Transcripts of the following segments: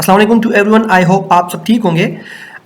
अस्सलाम वालेकुम to everyone. I hope आप सब ठीक होंगे।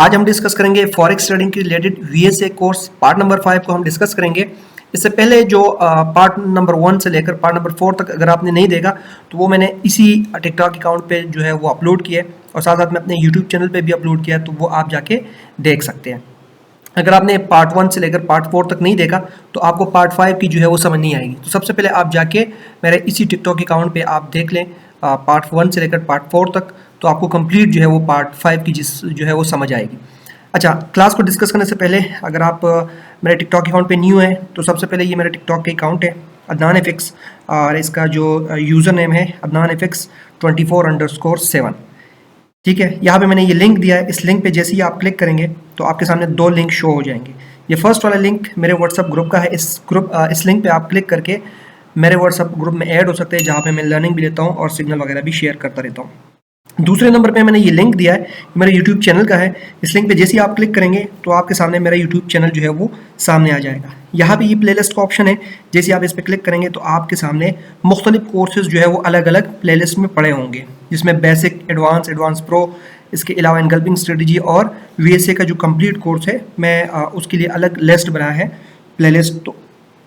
आज हम डिस्कस करेंगे फॉरेक्स ट्रेडिंग के related VSA course part number 5 को हम डिस्कस करेंगे। इससे पहले जो पार्ट नंबर 1 से लेकर पार्ट नंबर 4 तक अगर आपने नहीं देखा तो वो मैंने इसी टिकटॉक अकाउंट पे जो है वो अपलोड किया है और साथ साथ में अपने यूट्यूब चैनल पे भी अपलोड किया है, तो वो आप जाके देख सकते हैं। अगर आपने पार्ट 1 से लेकर पार्ट 4 तक नहीं देखा तो आपको पार्ट 5 की जो है वो समझ नहीं आएगी। तो सबसे पहले आप जाके मेरे इसी टिकटॉक अकाउंट पे आप देख लें पार्ट 1 से लेकर पार्ट 4 तक, तो आपको कंप्लीट जो है वो पार्ट 5 की जो है वो समझ आएगी। अच्छा, क्लास को डिस्कस करने से पहले अगर आप मेरे टिकटॉक अकाउंट पे न्यू है तो सबसे पहले ये मेरा टिकटॉक का अकाउंट है अदनान एफिक्स, और इसका जो यूज़र नेम है अदनान एफिक्स 24_7। ठीक है, यहाँ पे मैंने ये लिंक दिया है। इस लिंक पे जैसे ही आप क्लिक करेंगे तो आपके सामने 2 लिंक शो हो जाएंगे। ये फर्स्ट वाला लिंक मेरे व्हाट्सअप ग्रुप का है। इस लिंक पे आप क्लिक करके मेरे व्हाट्सअप ग्रुप में ऐड हो सकते हैं, जहाँ पे मैं लर्निंग भी लेता हूँ और सिग्नल वगैरह भी शेयर करता रहता हूँ। दूसरे नंबर पे मैंने ये लिंक दिया है, मेरे यूट्यूब चैनल का है। इस लिंक पे जैसे ही आप क्लिक करेंगे तो आपके सामने मेरा यूट्यूब चैनल जो है वो सामने आ जाएगा। यहाँ पे ये प्लेलिस्ट का ऑप्शन है, जैसे आप इस पर क्लिक करेंगे तो आपके सामने मुख्तलिफ कोर्सेज जो है वो अलग अलग प्लेलिस्ट में पड़े होंगे, जिसमें बेसिक, एडवांस प्रो, इसके अलावा एनगल्फिंग स्ट्रेटजी और वीएसए का जो कंप्लीट कोर्स है, मैं उसके लिए अलग लिस्ट बनाया है प्लेलिस्ट। तो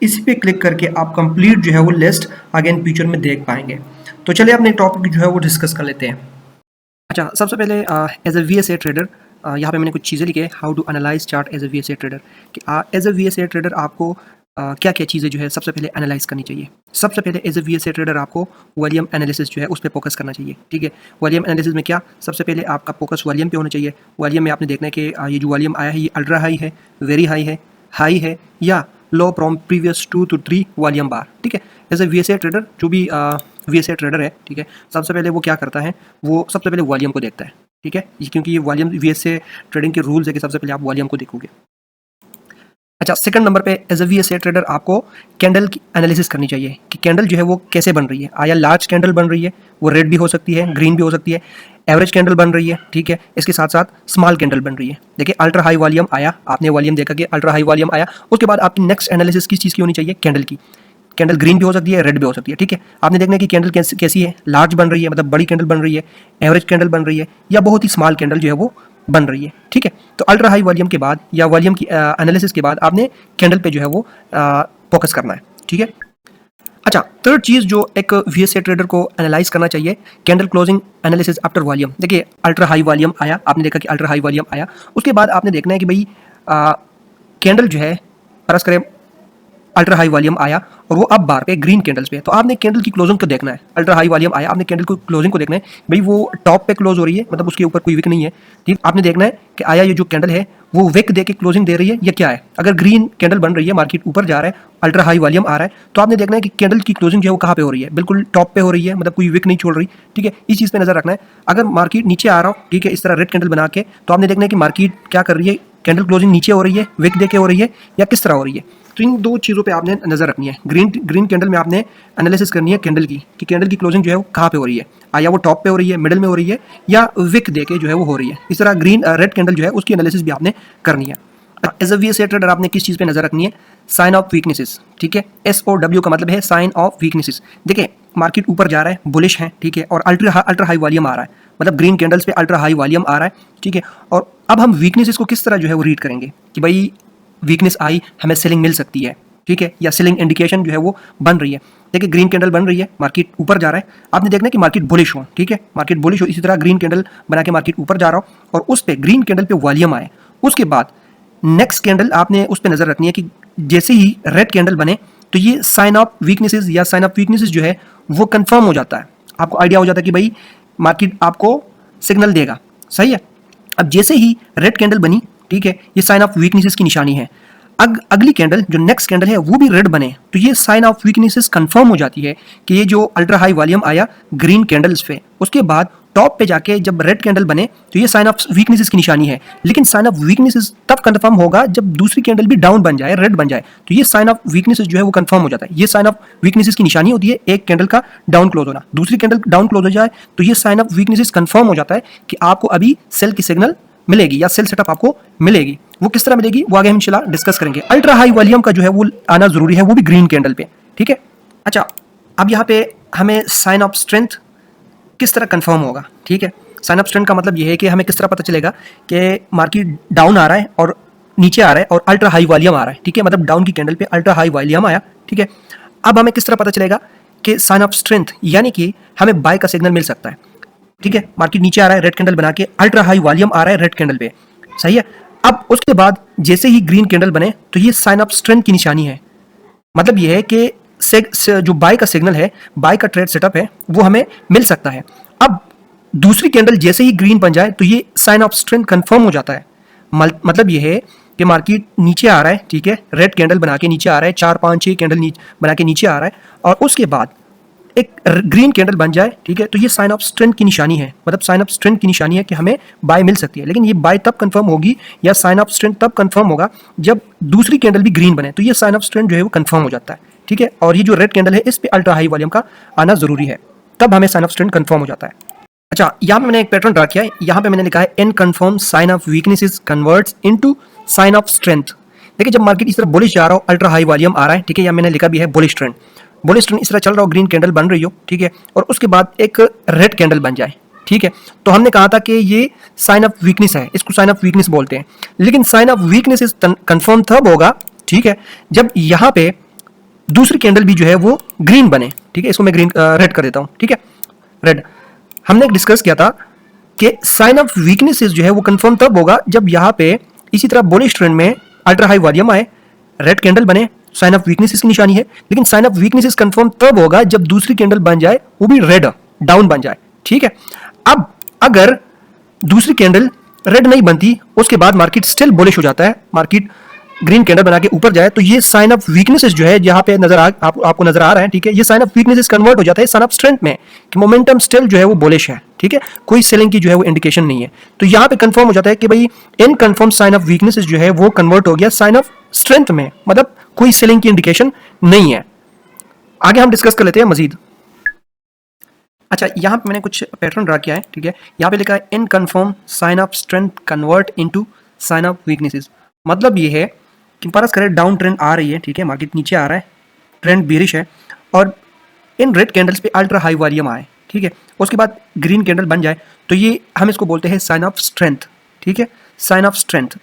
इस पे क्लिक करके आप कंप्लीट जो है वो लिस्ट आगे इन फ्यूचर में देख पाएंगे। तो चलिए अपने टॉपिक जो है वो डिस्कस कर लेते हैं। अच्छा, सबसे पहले एज ए वीएसए ट्रेडर यहाँ पे मैंने कुछ चीज़ें लिखी है, how to analyse chart as a VSA trader, कि एज ए वीएसए ट्रेडर आपको क्या क्या चीज़ें जो है सबसे पहले एनालाइज करनी चाहिए। सबसे पहले एज ए वीएसए ट्रेडर आपको वॉल्यूम एनालिसिस जो है उस पर फोकस करना चाहिए। ठीक है, वॉल्यूम एनालिसिस में क्या, सबसे पहले आपका फोकस वॉल्यूम पे होना चाहिए। वॉल्यूम में आपने देखना है कि ये जो वॉल्यूम आया है ये अल्ट्रा हाई है, वेरी हाई है या लो फ्रॉम प्रीवियस 2 to 3 वॉल्यूम बार। ठीक है, एज ए वीएसए ट्रेडर जो भी वीएसए ट्रेडर है, ठीक है, सबसे पहले वो क्या करता है, वो सबसे पहले वॉल्यूम को देखता है। ठीक है, क्योंकि ये वॉल्यूम वीएसए ट्रेडिंग के रूल्स है कि सबसे पहले आप वॉल्यूम को देखोगे। अच्छा, सेकंड नंबर पे एज ए वीएसए ट्रेडर आपको कैंडल की एनालिसिस करनी चाहिए कि कैंडल जो है वो कैसे बन रही है। आया लार्ज कैंडल बन रही है, वो रेड भी हो सकती है, ग्रीन भी हो सकती है, एवरेज कैंडल बन रही है। ठीक है, इसके साथ साथ स्मॉल कैंडल बन रही है। देखिए, अल्ट्रा हाई वॉल्यूम आया, आपने वॉल्यूम देखा कि अल्ट्रा हाई वॉल्यूम आया, उसके बाद आपकी नेक्स्ट एनालिसिस किस चीज़ की होनी चाहिए, कैंडल की। कैंडल ग्रीन भी हो सकती है, रेड भी हो सकती है। ठीक है, आपने देखना है कि कैंडल कैसी है, लार्ज बन रही है मतलब बड़ी कैंडल बन रही है, एवरेज कैंडल बन रही है, या बहुत ही स्मॉल कैंडल जो है वो बन रही है। ठीक है, तो अल्ट्रा हाई वॉल्यूम के बाद या वॉल्यूम की एनालिसिस के बाद आपने कैंडल पे जो है वो फोकस करना है। ठीक है, अच्छा, थर्ड चीज़ जो एक वीएसए ट्रेडर को एनालाइज करना चाहिए, candle closing analysis after volume. देखिए, अल्ट्रा हाई वॉल्यूम आया, आपने देखा कि अल्ट्रा हाई वॉल्यूम आया, उसके बाद आपने देखना है कि भाई कैंडल जो है फर्ज करें अल्ट्रा हाई वॉल्यूम आया और वो अब बार पे ग्रीन कैंडल्स पे है, तो आपने कैंडल की क्लोजिंग को देखना है। अल्ट्रा हाई वॉल्यूम आया, आपने कैंडल को क्लोजिंग को देखना है, भाई वो टॉप पे क्लोज हो रही है, मतलब उसके ऊपर कोई विक नहीं है। ठीक, आपने देखना है कि आया ये जो कैंडल है वो विक दे के क्लोजिंग दे रही है या क्या है। अगर ग्रीन कैंडल बन रही है, मार्केट ऊपर जा रहा है, अल्ट्रा हाई वॉल्यूम आ रहा है, तो आपने देखना है कि कैंडल की क्लोजिंग जो है वो कहाँ पे हो रही है, बिल्कुल टॉप पे हो रही है, मतलब कोई विक नहीं छोड़ रही। ठीक है, इस चीज़ पे नजर रखना है। अगर मार्केट नीचे आ रहा हो, ठीक है, इस तरह रेड कैंडल बना के, तो आपने देखना है कि मार्केट क्या कर रही है, कैंडल क्लोजिंग नीचे हो रही है, विक दे के हो रही है या किस तरह हो रही है। तो इन 2 चीज़ों पे आपने नज़र रखनी है। ग्रीन कैंडल में आपने एनालिसिस करनी है कैंडल की, कि कैंडल की क्लोजिंग जो है वो कहाँ पे हो रही है, आया वो टॉप पे हो रही है, मिडिल में हो रही है, या विक दे के जो है वो हो रही है। इस तरह रेड कैंडल जो है उसकी एनालिसिस भी आपने करनी है। एज अ वीएसए ट्रेडर आपने किस चीज़ पे नजर रखनी है, साइन ऑफ वीकनेसेस। ठीक है, SOW का मतलब है साइन ऑफ वीकनेसेस। देखिए, मार्केट ऊपर जा रहा है, बुलिश है, ठीक है, और अल्ट्रा हाई वॉल्यूम आ रहा है, मतलब ग्रीन कैंडल्स पे अल्ट्रा हाई वॉल्यूम आ रहा है। ठीक है, और अब हम वीकनेसेस को किस तरह जो है वो रीड करेंगे कि भाई वीकनेस आई, हमें सेलिंग मिल सकती है। ठीक है, या सेलिंग इंडिकेशन जो है वो बन रही है। देखिए, ग्रीन कैंडल बन रही है, मार्केट ऊपर जा रहा है, आपने देखना है कि मार्केट बुलिश हो। ठीक है, मार्केट बुलिश हो, इसी तरह ग्रीन कैंडल बना के मार्केट ऊपर जा रहा हो और उस पर ग्रीन कैंडल पे वॉल्यूम आए, उसके बाद नेक्स्ट कैंडल आपने उस पर नजर रखनी है कि जैसे ही रेड कैंडल बने तो ये साइन ऑफ वीकनेसेस या साइन ऑफ वीकनेसेस जो है वो कंफर्म हो जाता है। आपको आइडिया हो जाता है कि भाई मार्केट आपको सिग्नल देगा। सही है, अब जैसे ही रेड कैंडल बनी, ठीक है, ये साइन ऑफ वीकनेसेस की निशानी है। अगली कैंडल जो नेक्स्ट कैंडल है वो भी रेड बने तो ये साइन ऑफ वीकनेसेस कंफर्म हो जाती है कि ये जो अल्ट्रा हाई वॉल्यूम आया ग्रीन कैंडल्स पे, उसके बाद टॉप पे जाके जब रेड कैंडल बने तो ये साइन ऑफ वीकनेसेस की निशानी है। लेकिन साइन ऑफ वीकनेसेस तब कंफर्म होगा जब दूसरी कैंडल भी डाउन बन जाए, रेड बन जाए, तो ये साइन ऑफ वीकनेसेस जो है वो कंफर्म हो जाता है। ये साइन ऑफ वीकनेसेस की निशानी होती है एक कैंडल का डाउन क्लोज होना। दूसरी कैंडल डाउन क्लोज हो जाए तो ये साइन ऑफ वीकनेसेस कंफर्म हो जाता है कि आपको अभी सेल की सिग्नल मिलेगी या सेल सेटअप आपको मिलेगी। वो किस तरह मिलेगी वो आगे हम इंशाल्लाह डिस्कस करेंगे। अल्ट्रा हाई वॉल्यूम का जो है वो आना जरूरी है, वो भी ग्रीन कैंडल पे। ठीक है, अच्छा, अब यहाँ पे हमें साइन ऑफ स्ट्रेंथ किस तरह कंफर्म होगा। ठीक है, साइन ऑफ स्ट्रेंथ का मतलब ये है कि हमें किस तरह पता चलेगा कि मार्केट डाउन आ रहा है और नीचे आ रहा है और अल्ट्रा हाई वॉल्यूम आ रहा है, ठीक है, मतलब डाउन की कैंडल पे अल्ट्रा हाई वॉल्यूम आया, ठीक है। अब हमें किस तरह पता चलेगा कि साइन ऑफ स्ट्रेंथ, यानी कि हमें बाय का सिग्नल मिल सकता है, ठीक है। मार्केट नीचे आ रहा है, रेड कैंडल बना के अल्ट्रा हाई वॉल्यूम आ रहा है रेड कैंडल पे, सही है। अब उसके बाद जैसे ही ग्रीन कैंडल बने तो ये साइन ऑफ स्ट्रेंथ की निशानी है। मतलब ये है कि जो बाय का सिग्नल है, बाय का ट्रेड सेटअप है, वो हमें मिल सकता है। अब दूसरी कैंडल जैसे ही ग्रीन बन जाए तो ये साइन ऑफ स्ट्रेंथ कंफर्म हो जाता है। मतलब ये है कि मार्केट नीचे आ रहा है, ठीक है, रेड कैंडल बना के नीचे आ रहा है, 4 5 6 कैंडल बना के नीचे आ रहा है, और उसके बाद एक ग्रीन कैंडल बन जाए, ठीक है, तो ये साइन ऑफ स्ट्रेंथ की निशानी है। मतलब साइन ऑफ स्ट्रेंथ की निशानी है कि हमें बाय मिल सकती है। लेकिन ये बाय तब कंफर्म होगी या साइन ऑफ स्ट्रेंथ तब कंफर्म होगा जब दूसरी कैंडल भी ग्रीन बने, तो ये साइन ऑफ स्ट्रेंथ जो है वो कंफर्म हो जाता है, ठीक है। और ये जो रेड कैंडल है इस पे अल्ट्रा हाई वॉल्यूम का आना जरूरी है, तब हमें साइन ऑफ स्ट्रेंथ कंफर्म हो जाता है। अच्छा, यहाँ पे मैंने एक पैटर्न ड्रा किया है, यहाँ पे मैंने लिखा है unconfirmed sign of weaknesses converts into sign of strength. देखिए जब मार्केट इस तरह बुलिश जा रहा हो, अल्ट्रा हाई वॉल्यूम आ रहा है, ठीक है, या मैंने लिखा भी है बुलिश ट्रेंड, बुलिश ट्रेंड इस तरह चल रहा हो, ग्रीन कैंडल बन रही हो, ठीक है, और उसके बाद एक रेड कैंडल बन जाए, ठीक है, तो हमने कहा था कि ये साइन ऑफ वीकनेस है, इसको साइन ऑफ वीकनेस बोलते हैं। लेकिन साइन ऑफ वीकनेस कंफर्म तब होगा, ठीक है, जब यहाँ पे दूसरी कैंडल भी जो है वो ग्रीन बने, ठीक है। इसको मैं ग्रीन रेड कर देता हूँ, ठीक है, रेड। हमने डिस्कस किया था कि साइन ऑफ वीकनेसेस जो है वो कंफर्म तब होगा जब यहाँ पे इसी तरह बुलिश ट्रेंड में अल्ट्रा हाई वॉल्यूम आए, रेड कैंडल बने, साइन ऑफ वीकनेसेस की निशानी है। लेकिन साइन ऑफ वीकनेसेस कंफर्म तब होगा जब दूसरी कैंडल बन जाए, वो भी रेड डाउन बन जाए, ठीक है। अब अगर दूसरी कैंडल रेड नहीं बनती, उसके बाद मार्केट स्टिल बुलिश हो जाता है, मार्केट ग्रीन कैंडल बना के ऊपर जाए, तो ये साइन ऑफ वीकनेसेस जो है यहाँ पे आपको नजर आ रहा है, ठीक है, ये साइन ऑफ वीकनेसेस कन्वर्ट हो जाता है साइन ऑफ स्ट्रेंथ में कि मोमेंटम स्टिल जो है वो बुलिश है, ठीक है, कोई सेलिंग की जो है वो इंडिकेशन नहीं है। तो यहाँ पे कंफर्म हो जाता है कि भाई इन कन्फर्म साइन ऑफ वीकनेसेस जो है वो कन्वर्ट हो गया साइन ऑफ स्ट्रेंथ में, मतलब कोई सेलिंग की इंडिकेशन नहीं है। आगे हम डिस्कस कर लेते हैं मजीद। अच्छा, यहाँ पे मैंने कुछ पैटर्न ड्रा किया है, ठीक है, यहाँ पे लिखा है unconfirmed sign of strength convert into sign of weaknesses. मतलब ये है कि परस करें डाउन ट्रेंड आ रही है, ठीक है, मार्केट नीचे आ रहा है, ट्रेंड बेरिश है, और इन रेड कैंडल्स पे अल्ट्रा हाई वॉल्यूम आए, ठीक है, उसके बाद ग्रीन कैंडल बन जाए, तो ये हम इसको बोलते हैं साइन ऑफ स्ट्रेंथ, ठीक है, साइन ऑफ स्ट्रेंथ।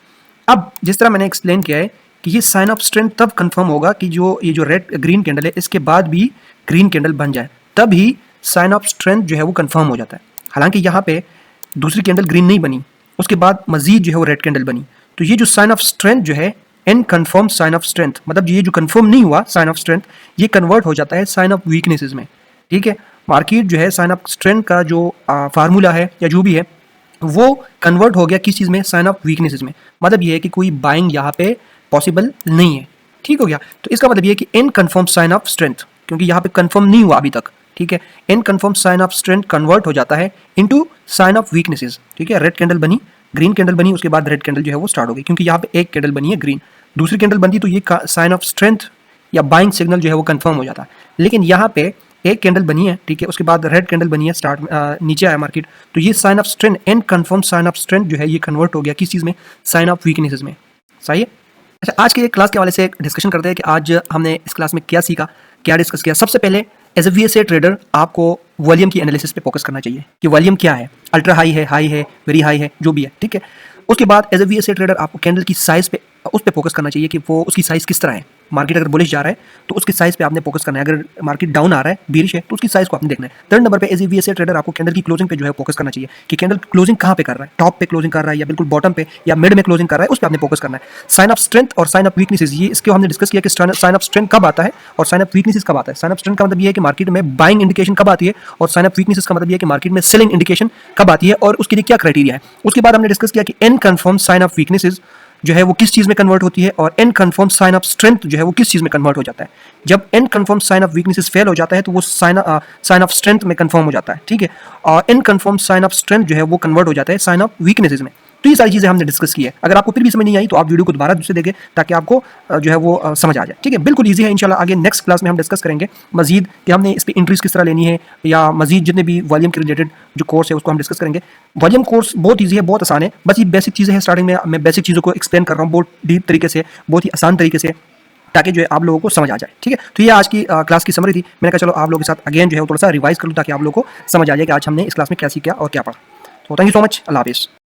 अब जिस तरह मैंने एक्सप्लेन किया है कि ये साइन ऑफ स्ट्रेंथ तब कंफर्म होगा कि ये जो रेड ग्रीन कैंडल है इसके बाद भी ग्रीन कैंडल बन जाए, तब ही साइन ऑफ स्ट्रेंथ जो है वो कंफर्म हो जाता है। हालांकि यहाँ पे दूसरी कैंडल ग्रीन नहीं बनी, उसके बाद मजीद जो है वो रेड कैंडल बनी, तो ये जो साइन ऑफ स्ट्रेंथ जो है unconfirmed sign of strength, मतलब ये जो कंफर्म नहीं हुआ साइन ऑफ स्ट्रेंथ, ये कन्वर्ट हो जाता है साइन ऑफ वीकनेसेस में, ठीक है। मार्केट जो है साइन ऑफ स्ट्रेंथ का जो फार्मूला है या जो भी है वो कन्वर्ट हो गया किस चीज़ में, साइन ऑफ वीकनेसेस में। मतलब ये है कि कोई बाइंग यहाँ पे पॉसिबल नहीं है, ठीक हो गया। तो इसका मतलब ये है कि इन कन्फर्म साइन ऑफ स्ट्रेंथ, क्योंकि यहाँ पे कन्फर्म नहीं हुआ अभी तक, ठीक है, unconfirmed sign of strength convert हो जाता है इनटू साइन ऑफ वीकनेसेस, ठीक है। रेड कैंडल बनी, ग्रीन कैंडल बनी, उसके बाद रेड कैंडल जो है वो स्टार्ट हो गई, क्योंकि यहाँ पे एक कैंडल बनी है ग्रीन, दूसरी कैंडल बनती तो ये साइन ऑफ स्ट्रेंथ या बाइंग सिग्नल जो है वो कंफर्म हो जाता है। लेकिन यहाँ पे एक कैंडल बनी है, ठीक है, उसके बाद रेड कैंडल बनी है, नीचे आया मार्केट, तो ये sign of strength and confirm sign of strength जो है ये कन्वर्ट हो गया किस चीज़ में, साइन ऑफ वीकनेसेस में, सही है। अच्छा, आज के क्लास के हवाले से डिस्कशन करते हैं कि आज हमने इस क्लास में क्या सीखा, क्या डिस्कस किया। सबसे पहले एज ए वीएसए ट्रेडर आपको वॉल्यूम की एनालिसिस पे फोकस करना चाहिए कि वॉल्यूम क्या है, अल्ट्रा हाई है, वेरी हाई है, जो भी है, ठीक है। उसके बाद एज ए वीएसए ट्रेडर आपको कैंडल की साइज पे उस पे फोकस करना चाहिए कि वो उसकी साइज किस तरह है। मार्केट अगर बुलिश जा रहा है तो उसकी साइज पे आपने फोकस करना है, अगर मार्केट डाउन आ रहा है, बेरिश है, तो उसकी साइज को आपने देखना है। थर्ड नंबर पे एज ए वीएसए ट्रेडर आपको कैंडल की क्लोजिंग पे जो है फोकस करना चाहिए कि कैंडल क्लोजिंग कहाँ पे कर रहा है, टॉप पे क्लोजिंग कर रहा है या बिल्कुल बॉटम पे या मिड में क्लोजिंग कर रहा है, उस पर आपने फोकस करना है। साइन ऑफ स्ट्रेंथ और साइन ऑफ वीकनेसेस, ये इसको हमने डिस्कस किया कि साइन ऑफ स्ट्रेंथ कब आता है और साइन ऑफ वीकनेसेस कब आता है। साइन ऑफ स्ट्रेंथ का मतलब ये है कि मार्केट में बाइंग इंडिकेशन कब आती है, और साइन ऑफ वीकनेसेस का मतलब ये है कि मार्केट में सेलिंग इंडिकेशन कब आती है और उसके लिए क्या क्राइटेरिया है। उसके बाद हमने डिस्कस किया कि unconfirmed sign of weaknesses जो है वो किस चीज़ में कन्वर्ट होती है, और unconfirmed sign of strength जो है वो किस चीज़ में कन्वर्ट हो जाता है। जब unconfirmed sign of weaknesses fail हो जाता है तो वो साइन ऑफ स्ट्रेंथ में कन्फर्म हो जाता है, ठीक है, और unconfirmed sign of strength जो है वो कन्वर्ट हो जाता है साइन ऑफ वीकनेसेस में। तो ये सारी चीज़ें हमने डिस्कस की है। अगर आपको फिर भी समझ नहीं आई तो आप वीडियो को दोबारा दूसरे देखें ताकि आपको जो है वो समझ आ जाए, ठीक है। बिल्कुल ईजी है, इंशाल्लाह आगे नेक्स्ट क्लास में हम डिस्कस करेंगे मजीद कि हमने इस पर इंट्रीज किस तरह लेनी है, या मजीद जितने भी वॉल्यूम के रिलेटेड जो कोर्स है उसको हम डिस्कस करेंगे। वॉल्यूम कोर्स बहुत ईजी है, बहुत आसान है, बस ये बेसिक चीज़ें हैं। स्टार्टिंग में मैं बेसिक चीज़ों को एक्सप्लेन कर रहा हूँ बहुत डीप तरीके से, बहुत ही आसान तरीके से, ताकि जो है आप लोगों को समझ आ जाए, ठीक है। तो ये आज की क्लास की समरी थी। मैंने कहा चलो आप लोगों के साथ अगेन जो है थोड़ा सा रिवाइज कर लूँ ताकि आप लोगों को समझ आ जाए कि आज हमने इस क्लास में क्या सीखा और क्या पढ़ा। तो थैंक यू सो मच, अल्लाह हाफिज़।